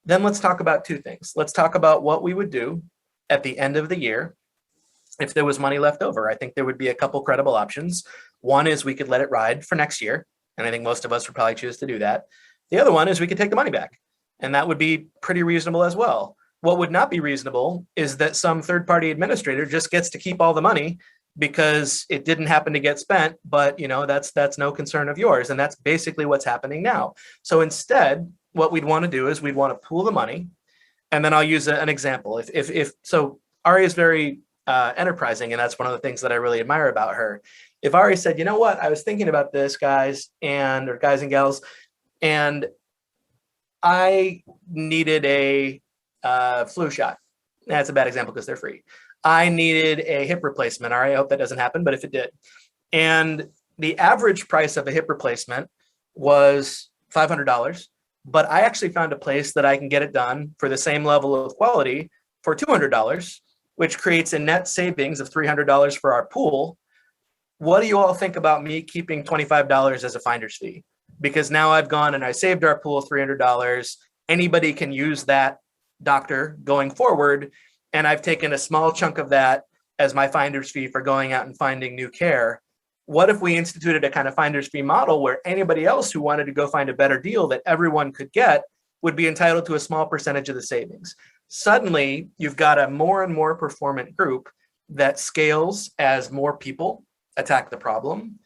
Then let's talk about 2 things. Let's talk about what we would do at the end of the year if there was money left over. I think there would be a couple credible options. One is we could let it ride for next year, and I think most of us would probably choose to do that. The other one is we could take the money back, and that would be pretty reasonable as well. What would not be reasonable is that some third-party administrator just gets to keep all the money because it didn't happen to get spent, but that's no concern of yours. And that's basically what's happening now. So instead, what we'd want to do is we'd want to pool the money. And then I'll use an example. If so, Arry is very enterprising, and that's one of the things that I really admire about her. If Arry said, you know what, I was thinking about this, guys and gals, and I needed a flu shot. That's a bad example because they're free. I needed a hip replacement. All right, I hope that doesn't happen, but if it did. And the average price of a hip replacement was $500, but I actually found a place that I can get it done for the same level of quality for $200, which creates a net savings of $300 for our pool. What do you all think about me keeping $25 as a finder's fee? Because now I've gone and I saved our pool $300. Anybody can use that doctor going forward. And I've taken a small chunk of that as my finder's fee for going out and finding new care. What if we instituted a kind of finder's fee model where anybody else who wanted to go find a better deal that everyone could get would be entitled to a small percentage of the savings? Suddenly, you've got a more and more performant group that scales as more people attack the problem,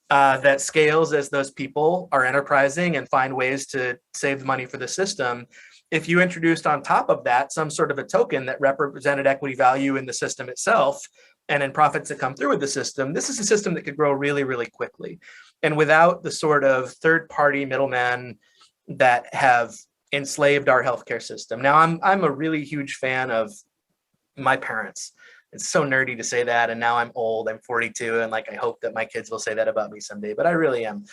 that scales as those people are enterprising and find ways to save money for the system. If you introduced on top of that some sort of a token that represented equity value in the system itself and in profits that come through with the system, this is a system that could grow really, really quickly. And without the sort of third-party middlemen that have enslaved our healthcare system. Now, I'm a really huge fan of my parents. It's so nerdy to say that, and now I'm old, I'm 42, and I hope that my kids will say that about me someday, but I really am.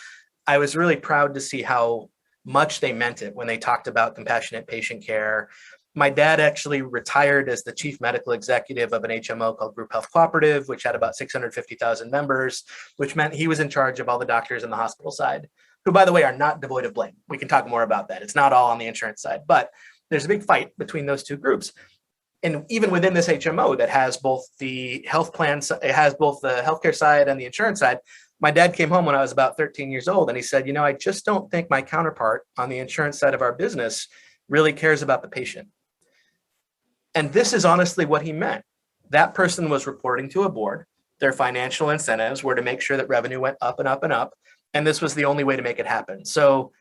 I was really proud to see how much they meant it when they talked about compassionate patient care. My dad actually retired as the chief medical executive of an HMO called Group Health Cooperative, which had about 650,000 members, which meant he was in charge of all the doctors in the hospital side, who, by the way, are not devoid of blame. We can talk more about that. It's not all on the insurance side, but there's a big fight between those two groups. And even within this HMO that has both the health plans, it has both the healthcare side and the insurance side. My dad came home when I was about 13 years old, and he said, I just don't think my counterpart on the insurance side of our business really cares about the patient. And this is honestly what he meant. That person was reporting to a board. Their financial incentives were to make sure that revenue went up and up and up. And this was the only way to make it happen. So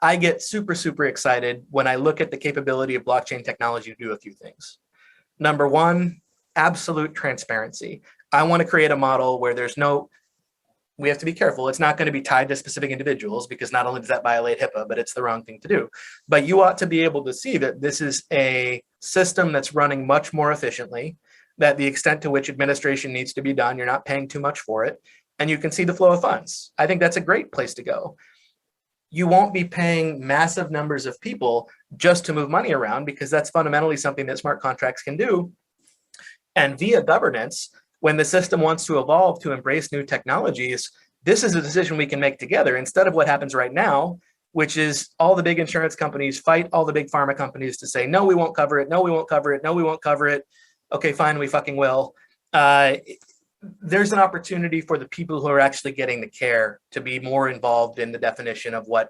I get super, super excited when I look at the capability of blockchain technology to do a few things. Number one, absolute transparency. I want to create a model where we have to be careful. It's not going to be tied to specific individuals, because not only does that violate HIPAA, but it's the wrong thing to do. But you ought to be able to see that this is a system that's running much more efficiently, that the extent to which administration needs to be done, you're not paying too much for it, and you can see the flow of funds. I think that's a great place to go. You won't be paying massive numbers of people just to move money around, because that's fundamentally something that smart contracts can do. And via governance, when the system wants to evolve to embrace new technologies, this is a decision we can make together instead of what happens right now, which is all the big insurance companies fight all the big pharma companies to say, no, we won't cover it. No, we won't cover it. No, we won't cover it. Okay, fine, we fucking will. There's an opportunity for the people who are actually getting the care to be more involved in the definition of what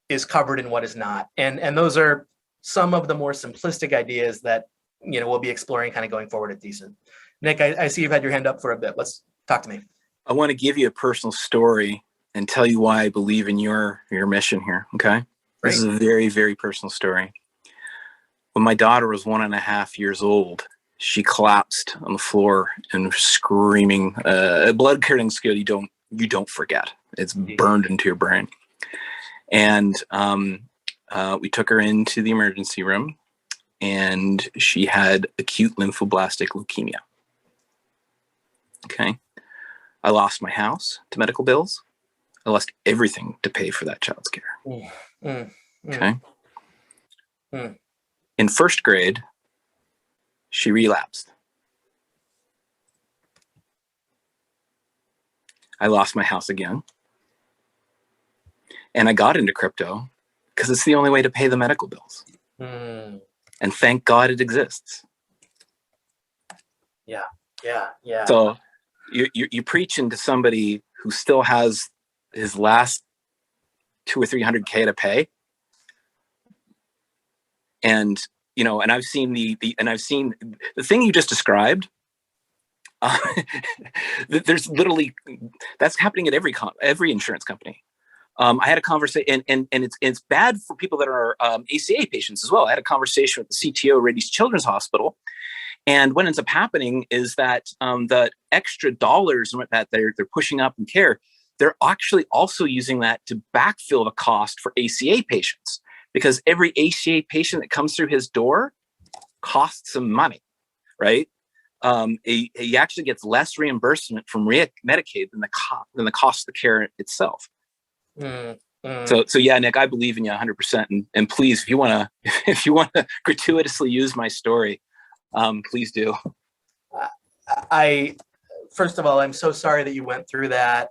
is covered and what is not. And those are some of the more simplistic ideas that, we'll be exploring kind of going forward at Decent. Nick, I see you've had your hand up for a bit. Let's talk to me. I want to give you a personal story and tell you why I believe in your mission here. Okay. Great. This is a very, very personal story. When my daughter was 1.5 years old, she collapsed on the floor and was screaming. Blood curdling skill you don't forget. It's burned into your brain. And we took her into the emergency room, and she had acute lymphoblastic leukemia. Okay. I lost my house to medical bills. I lost everything to pay for that child's care. Okay. In first grade, she relapsed. I lost my house again. And I got into crypto because it's the only way to pay the medical bills. And thank God it exists. Yeah. So you're preaching to somebody who still has his last 200 or 300K to pay. And, and I've seen the thing you just described. There's literally, that's happening at every insurance company. I had a conversation, and it's bad for people that are ACA patients as well. I had a conversation with the CTO of Rady's Children's Hospital, and what ends up happening is that the extra dollars that they're pushing up in care, they're actually also using that to backfill the cost for ACA patients, because every ACA patient that comes through his door costs some money, right? He actually gets less reimbursement from Medicaid than the cost of the care itself. So yeah, Nick, I believe in you 100%. And please, if you want to gratuitously use my story, please do. First of all, I'm so sorry that you went through that.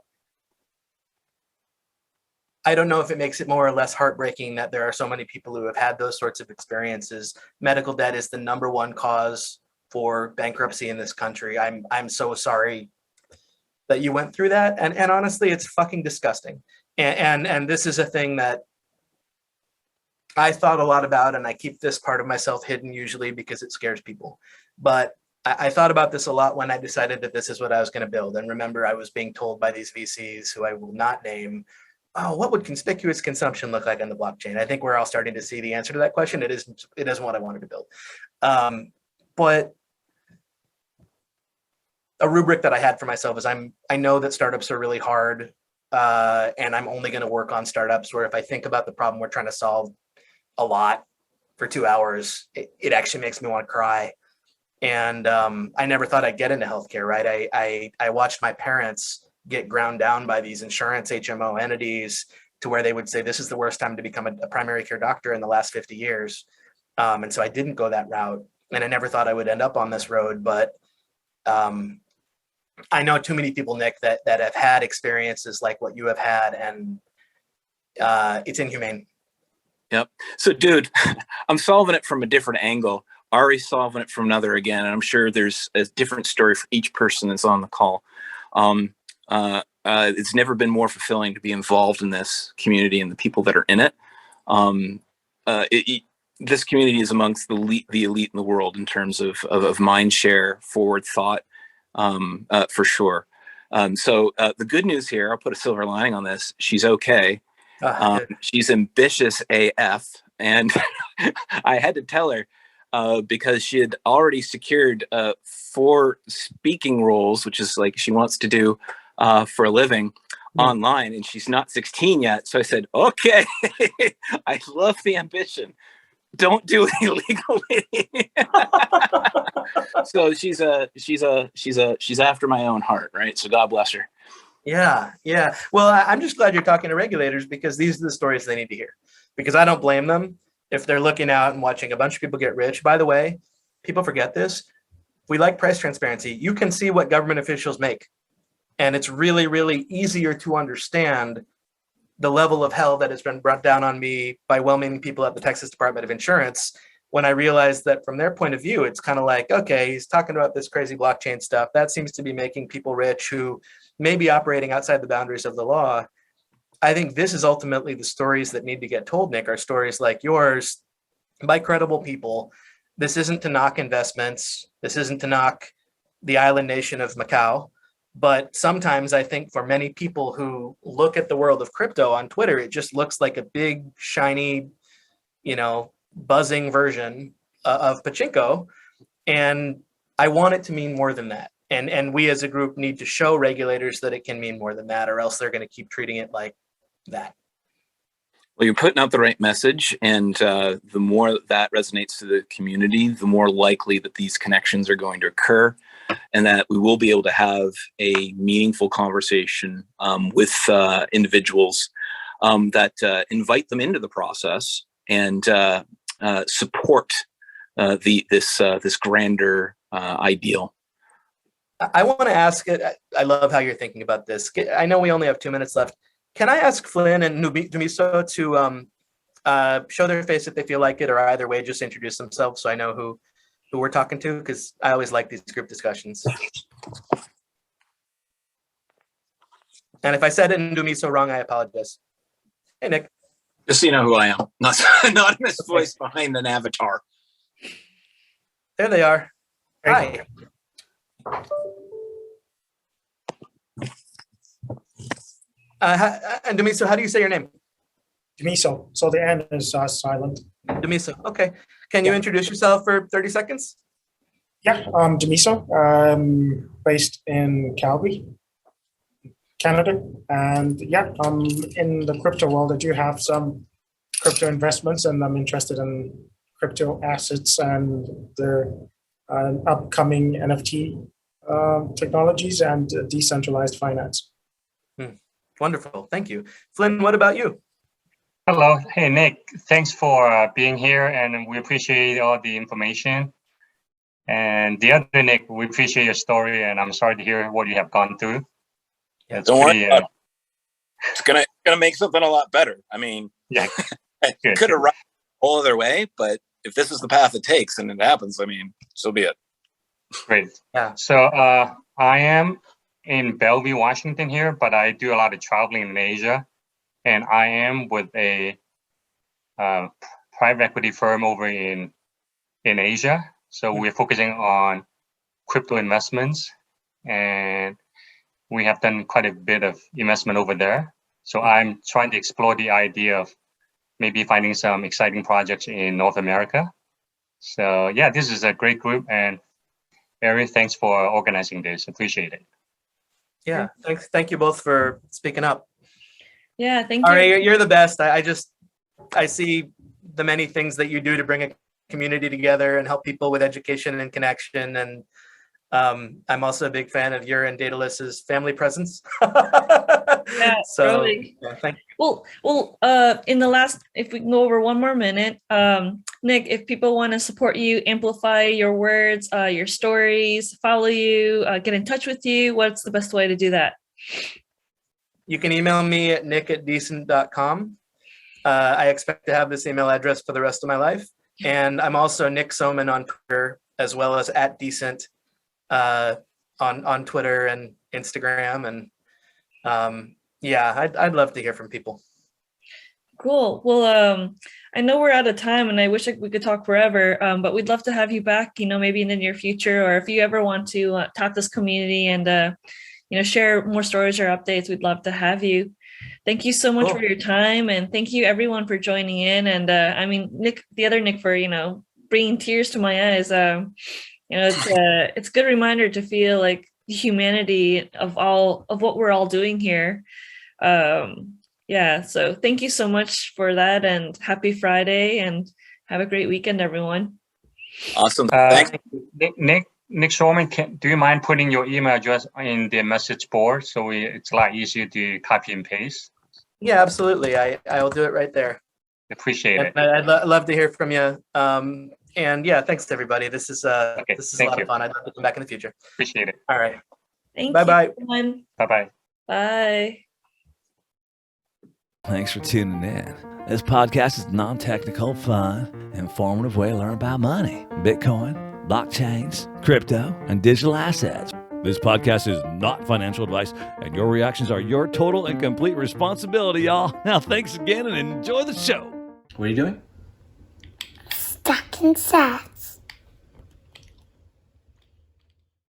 I don't know if it makes it more or less heartbreaking that there are so many people who have had those sorts of experiences. Medical debt is the #1 cause for bankruptcy in this country. I'm so sorry that you went through that. And honestly, it's fucking disgusting. And this is a thing that I thought a lot about, and I keep this part of myself hidden usually because it scares people. But I thought about this a lot when I decided that this is what I was going to build. And remember, I was being told by these VCs, who I will not name, oh, what would conspicuous consumption look like on the blockchain? I think we're all starting to see the answer to that question. It isn't what I wanted to build. But a rubric that I had for myself is I know that startups are really hard, and I'm only going to work on startups where if I think about the problem we're trying to solve a lot for 2 hours, it actually makes me want to cry. And I never thought I'd get into healthcare, right? I watched my parents get ground down by these insurance HMO entities to where they would say, this is the worst time to become a primary care doctor in the last 50 years. And so I didn't go that route, and I never thought I would end up on this road. But I know too many people, Nick, that have had experiences like what you have had, and it's inhumane. Yep. So, dude, I'm solving it from a different angle. Arry's solving it from another again, and I'm sure there's a different story for each person that's on the call. It's never been more fulfilling to be involved in this community and the people that are in it. This community is amongst the elite in the world in terms of mind share, forward thought, for sure. So the good news here, I'll put a silver lining on this. She's okay. She's ambitious AF. And I had to tell her, because she had already secured 4 speaking roles, which is like she wants to do for a living online, and she's not 16 yet. So I said, okay, I love the ambition. Don't do it illegally. So she's after my own heart, right? So God bless her. Yeah. Well, I'm just glad you're talking to regulators, because these are the stories they need to hear. Because I don't blame them if they're looking out and watching a bunch of people get rich. By the way, people forget this. We like price transparency. You can see what government officials make. And it's really, really easier to understand the level of hell that has been brought down on me by well-meaning people at the Texas Department of Insurance, when I realized that from their point of view, it's kind of like, okay, he's talking about this crazy blockchain stuff. That seems to be making people rich who may be operating outside the boundaries of the law. I think this is ultimately the stories that need to get told, Nick, are stories like yours by credible people. This isn't to knock investments. This isn't to knock the island nation of Macau. But sometimes I think for many people who look at the world of crypto on Twitter, it just looks like a big, shiny, buzzing version of pachinko. And I want it to mean more than that. And we as a group need to show regulators that it can mean more than that, or else they're going to keep treating it like that. Well, you're putting out the right message, and the more that resonates to the community, the more likely that these connections are going to occur, and that we will be able to have a meaningful conversation with individuals that invite them into the process and support this grander ideal. I want to ask it. I love how you're thinking about this. I know we only have 2 minutes left. Can I ask Flynn and Dumiso to show their face if they feel like it, or either way, just introduce themselves so I know who we're talking to? Because I always like these group discussions. And if I said it in Dumiso wrong, I apologize. Hey, Nick. Just so you know who I am. Not anonymous voice behind an avatar. There they are. Hi. And Dumiso, how do you say your name? Dumiso. So the N is silent. Dumiso. Okay. Can you introduce yourself for 30 seconds? Yeah, Dumiso, based in Calgary, Canada. And yeah, in the crypto world, I do have some crypto investments, and I'm interested in crypto assets and their upcoming NFT technologies and decentralized finance. Wonderful. Thank you. Flynn, what about you? Hello. Hey, Nick. Thanks for being here, and we appreciate all the information. And the other Nick, we appreciate your story, and I'm sorry to hear what you have gone through. Yeah, don't worry about it. It's gonna make something a lot better. I mean, yeah, could have run a whole other way, but if this is the path it takes and it happens, I mean, so be it. Great. Yeah. So I am in Bellevue, Washington here, but I do a lot of traveling in Asia, and I am with a private equity firm over in Asia. So we're focusing on crypto investments, and we have done quite a bit of investment over there. So I'm trying to explore the idea of maybe finding some exciting projects in North America. So yeah, this is a great group, and Arry, thanks for organizing this. Appreciate it. Yeah, thanks. Thank you both for speaking up. Yeah, thank you. Arry, you're the best. I see the many things that you do to bring a community together and help people with education and connection. And I'm also a big fan of your and Daedalus' family presence. Yeah, so totally. yeah, thank you. Well, in the last, if we can go over one more minute, Nick, if people want to support you, amplify your words, your stories, follow you, get in touch with you, what's the best way to do that? You can email me at nick@decent.com. I expect to have this email address for the rest of my life. And I'm also Nick Soman on Twitter, as well as @decent on Twitter and Instagram. And yeah, I'd love to hear from people. Cool. Well, I know we're out of time, and I wish we could talk forever, but we'd love to have you back, maybe in the near future, or if you ever want to talk this community and, share more stories or updates, we'd love to have you. Thank you so much for your time, and thank you everyone for joining in. And I mean, Nick, the other Nick, for bringing tears to my eyes. It's a good reminder to feel like the humanity of what we're all doing here. Yeah, so thank you so much for that, and happy Friday, and have a great weekend, everyone. Awesome. Thanks. Nick Soman, do you mind putting your email address in the message board so it's a lot easier to copy and paste? Yeah, absolutely. I will do it right there. Appreciate it. I'd love to hear from you. And yeah, thanks to everybody. This is a lot of fun. I'd love to come back in the future. Appreciate it. All right. Thank Bye-bye. you, everyone. Bye-bye. Bye. Thanks for tuning in. This podcast is non-technical, fun, informative way to learn about money, Bitcoin, blockchains, crypto, and digital assets. This podcast is not financial advice, and your reactions are your total and complete responsibility, y'all. Now, thanks again and enjoy the show. What are you doing? Stuck inside.